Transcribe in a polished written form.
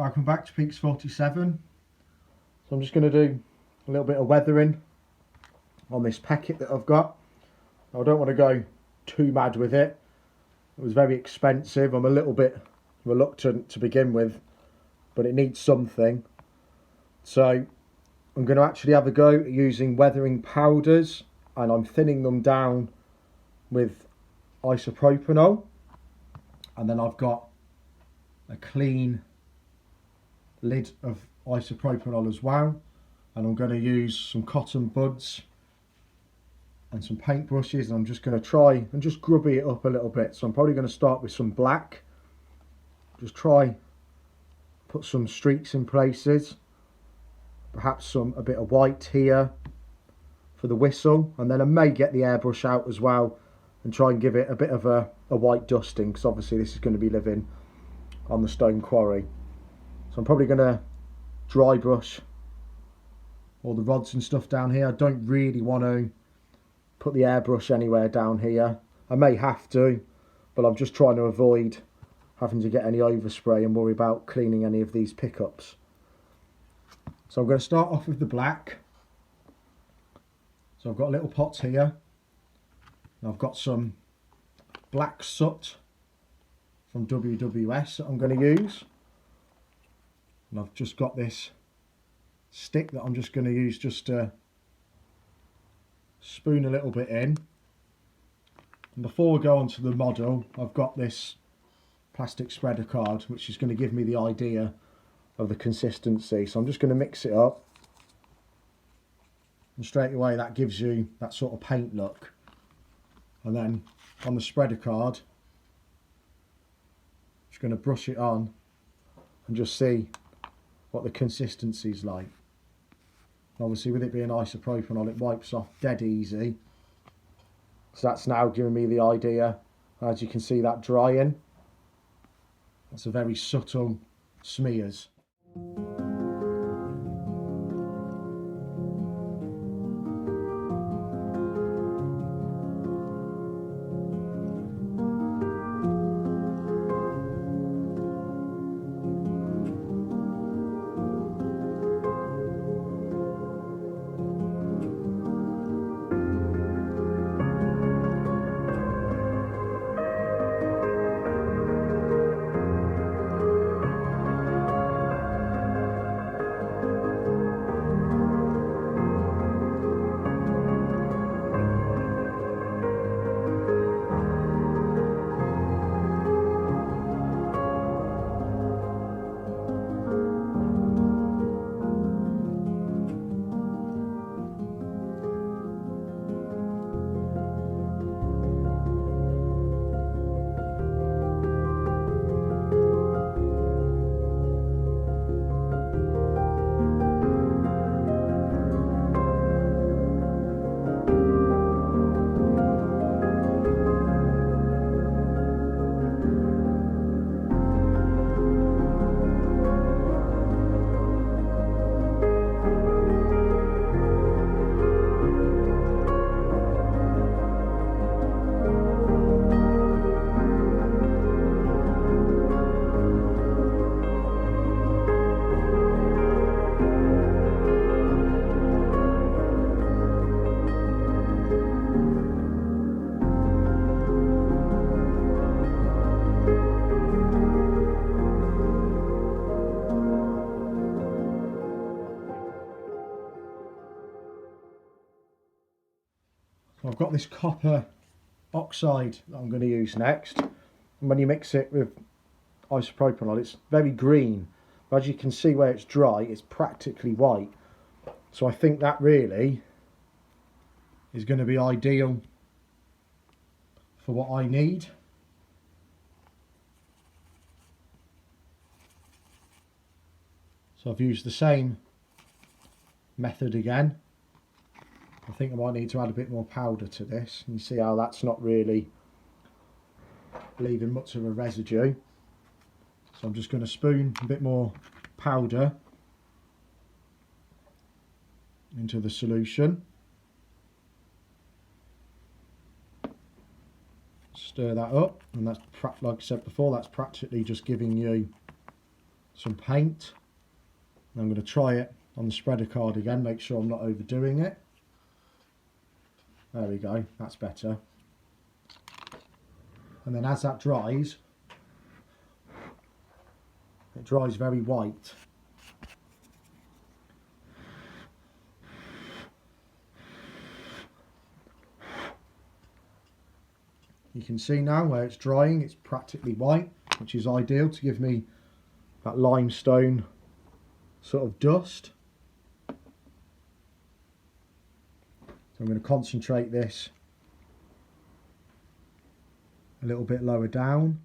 Welcome back to Peaks 47. So I'm just going to do a little bit of weathering on this Peckett that I've got. I don't want to go too mad with it. It was very expensive. I'm a little bit reluctant to begin with, but it needs something. So I'm going to actually have a go at using weathering powders, and I'm thinning them down with isopropanol. And then I've got a clean lid of isopropanol as well, and I'm going to use some cotton buds and some paintbrushes, and I'm just going to try and just grubby it up a little bit. So I'm probably going to start with some black, just try put some streaks in places, perhaps a bit of white here for the whistle, and then I may get the airbrush out as well and try and give it a bit of a white dusting, because obviously this is going to be living on the stone quarry. So I'm probably going to dry brush all the rods and stuff down here. I don't really want to put the airbrush anywhere down here. I may have to, but I'm just trying to avoid having to get any overspray and worry about cleaning any of these pickups. So I'm going to start off with the black. So I've got little pots here. And I've got some black soot from WWS that I'm going to use. And I've just got this stick that I'm just going to use just to spoon a little bit in. And before we go on to the model, I've got this plastic spreader card which is going to give me the idea of the consistency. So I'm just going to mix it up, and straight away that gives you that sort of paint look. And then on the spreader card, just going to brush it on and just see what the consistency is like. Obviously with it being isopropanol, it wipes off dead easy. So that's now giving me the idea. As you can see, that drying, that's a very subtle smears. I've got this copper oxide that I'm going to use next, and when you mix it with isopropanol, it's very green, but as you can see where it's dry, it's practically white. So I think that really is going to be ideal for what I need. So I've used the same method again. I think I might need to add a bit more powder to this. You see how that's not really leaving much of a residue. So I'm just going to spoon a bit more powder into the solution. Stir that up, and that's, like I said before, that's practically just giving you some paint. I'm going to try it on the spreader card again, make sure I'm not overdoing it. There we go, that's better. And then as that dries, it dries very white. You can see now where it's drying, it's practically white, which is ideal to give me that limestone sort of dust. So I'm going to concentrate this a little bit lower down.